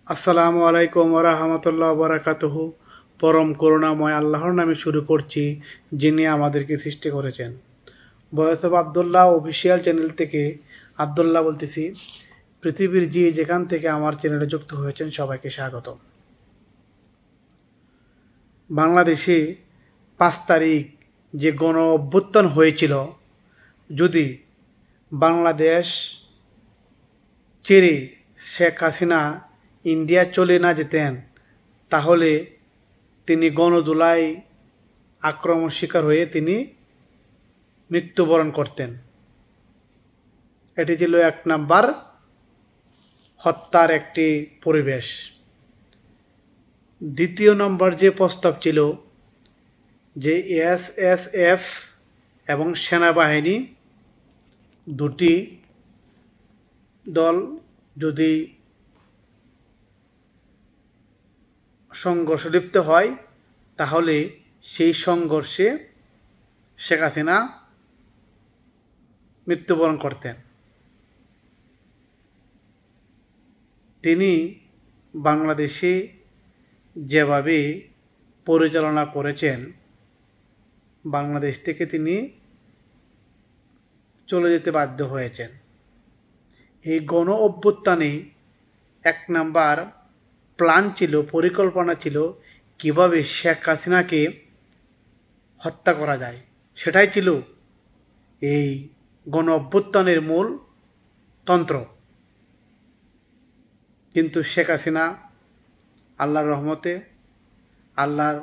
আসসালামু আলাইকুম ওয়া রাহমাতুল্লাহি ওয়া বারাকাতুহু। পরম করুণাময় আল্লাহর নামে শুরু করছি, যিনি আমাদেরকে সৃষ্টি করেছেন। Voice of Abdullah official channel থেকে আব্দুল্লাহ বলতেছি। পৃথিবীর যে যেখান থেকে আমার চ্যানেলে যুক্ত হয়েছেন সবাইকে স্বাগত। বাংলাদেশে 5 তারিখ যে গণ অভ্যুত্থান হয়েছিল, যদি বাংলাদেশ ছেড়ে শেখ হাসিনা ইন্ডিয়া চলে না যেতেন, তাহলে তিনি গণধোলায় আক্রমণ শিকার হয়ে তিনি মৃত্যুবরণ করতেন। এটি ছিল 1 নাম্বার হত্যার একটি পরিবেশ। দ্বিতীয় নম্বর যে প্রস্তাব ছিল যে এসএসএফ এবং সেনাবাহিনী দুটি দল যদি সংঘর্ষে লিপ্ত হয়, তাহলে সেই সংঘর্ষে শেখ হাসিনা মৃত্যুবরণ করতেন। তিনি বাংলাদেশে যেভাবে পরিচালনা করেছেন, বাংলাদেশ থেকে তিনি চলে যেতে বাধ্য হয়েছেন। এই গণ অভ্যুত্থানে 1 নাম্বার প্ল্যান ছিল, পরিকল্পনা ছিল কিভাবে শেখ হাসিনাকে হত্যা করা যায়। সেটাই ছিল এই গণ অভ্যুত্থানের মূল তন্ত্র। কিন্তু শেখ হাসিনা আল্লাহর রহমতে, আল্লাহর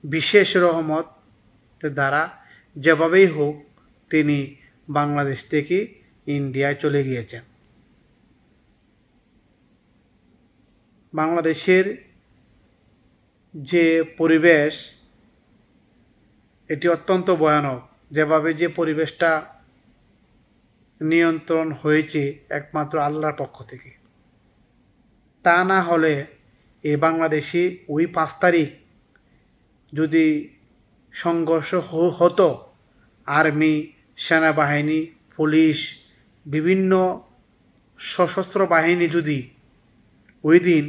বিশেষ রহমতের দ্বারা যেভাবেই হোক তিনি বাংলাদেশ থেকে ইন্ডিয়ায় চলে গিয়েছেন। বাংলাদেশের যে পরিবেশ, এটি অত্যন্ত ভয়ানক। যেভাবে যে পরিবেশটা নিয়ন্ত্রণ হয়েছে একমাত্র আল্লাহর পক্ষ থেকে। তা না হলে এই বাংলাদেশে ওই 5 তারিখ যদি সংঘর্ষ হতো, আর্মি, সেনাবাহিনী, পুলিশ, বিভিন্ন সশস্ত্র বাহিনী যদি ওই দিন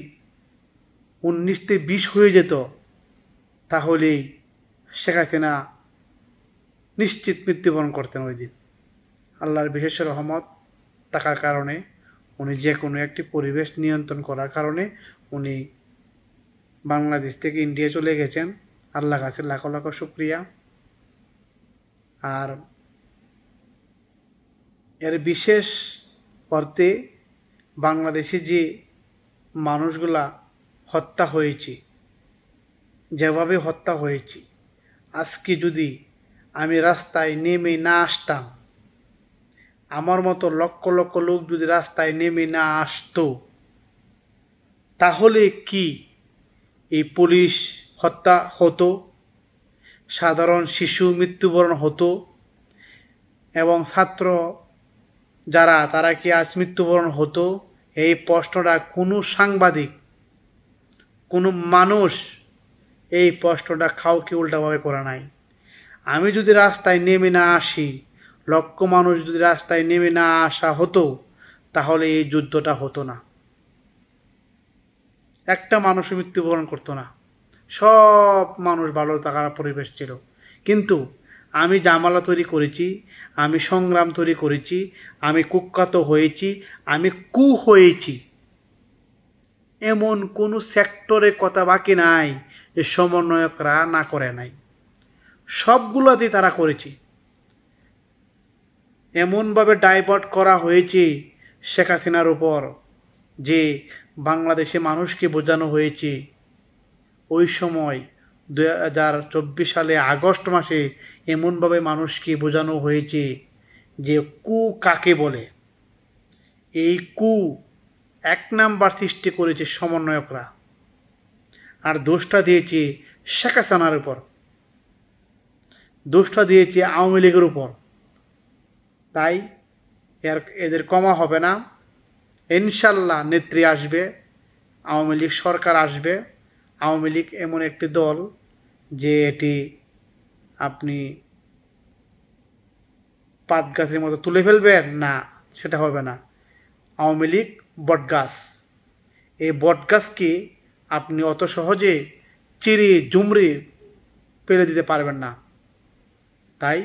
19-20 হয়ে যেত, তাহলেই শেখ হাসিনা নিশ্চিত মৃত্যুবরণ করতেন ওই দিন। আল্লাহর বিশেষ রহমত থাকার কারণে, উনি যে কোনো একটি পরিবেশ নিয়ন্ত্রণ করার কারণে উনি বাংলাদেশ থেকে ইন্ডিয়া চলে গেছেন। আল্লাহর কাছে লাখো লাখো শুকরিয়া। আর এর বিশেষ অর্থে বাংলাদেশে যে মানুষগুলা হত্যা হয়েছে, যেভাবে হত্যা হয়েছে, আজকে যদি আমি রাস্তায় নেমে না আসতাম, আমার মতো লক্ষ লক্ষ লোক যদি রাস্তায় নেমে না আসতো, তাহলে কি এই পুলিশ হত্যা হতো, সাধারণ শিশু মৃত্যুবরণ হতো, এবং ছাত্র যারা তারা কি আজ মৃত্যুবরণ হতো? এই প্রশ্নটা কোনো সাংবাদিক, কোনো মানুষ এই প্রশ্নটা কাউকে উল্টাভাবে করে নাই। আমি যদি রাস্তায় নেমে না আসি, লক্ষ মানুষ যদি রাস্তায় নেমে না আসা হতো, তাহলে এই যুদ্ধটা হতো না। একটা মানুষ মৃত্যুবরণ করতো না, সব মানুষ ভালো থাকার পরিবেশ ছিল। কিন্তু আমি জামালা তৈরি করেছি, আমি সংগ্রাম তৈরি করেছি, আমি কুখ্যাত হয়েছি, আমি হয়েছি। এমন কোনো সেক্টরে কথা বাকি নাই যে সমন্বয়করা না করে নাই, সবগুলোতেই তারা করেছে। এমনভাবে ডাইভার্ট করা হয়েছে শেখ হাসিনার উপর যে বাংলাদেশে মানুষকে বোঝানো হয়েছে। ওই সময় 2024 সালে আগস্ট মাসে এমনভাবে মানুষকে বোঝানো হয়েছে যে কাকে বলে। এই 1 নাম্বার সৃষ্টি করেছে সমন্বয়করা, আর দোষটা দিয়েছে শেখ হাসিনার উপর, দোষটা দিয়েছে আওয়ামী লীগের উপর। তাই এদের কমা হবে না। ইনশাল্লাহ নেত্রী আসবে, আওয়ামী লীগ সরকার আসবে। আওয়ামী লীগ এমন একটি দল যে এটি আপনি পাট গাছের মতো তুলে ফেলবেন না, সেটা হবে না। আওয়ামী লীগ বটগাছ, এই বটগাছকে আপনি অত সহজে চিরে জুমড়ে ফেলে দিতে পারবেন না। তাই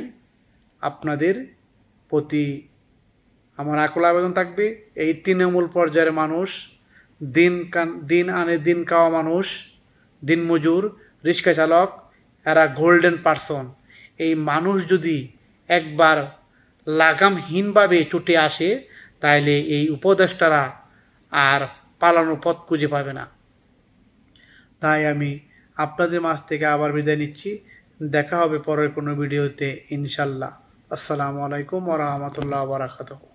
আপনাদের প্রতি আমার আকুল আবেদন থাকবে, এই তৃণমূল পর্যায়ের মানুষ, দিন আনে দিন খাওয়া মানুষ, দিনমজুর, রিক্সা চালক, এরা গোল্ডেন পারসন। এই মানুষ যদি একবার লাগামহীনভাবে ছুটে আসে, তাহলে এই উপদেষ্টারা আর পালানোর পথ খুঁজে পাবে না। তাই আমি আপনাদের মাঝ থেকে আবার বিদায় নিচ্ছি। দেখা হবে পরের কোনো ভিডিওতে ইনশাল্লাহ। আসসালামু আলাইকুম ওয়া রাহমাতুল্লাহি ওয়া বারাকাতুহু।